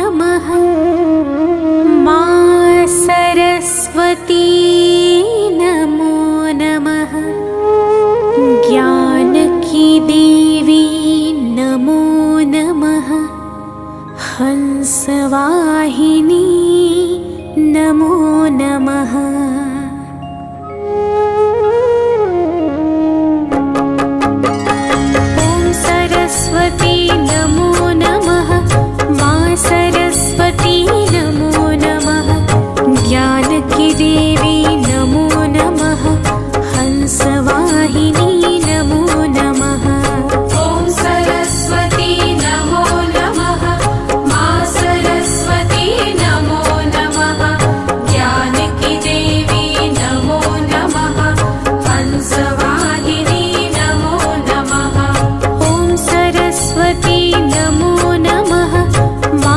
नमः। मा सरस्वती नमो नमः। ज्ञान की देवी नमो नमः। हंसवाहिनी नमो नमः। ॐ सरस्वती नमो नमः। मा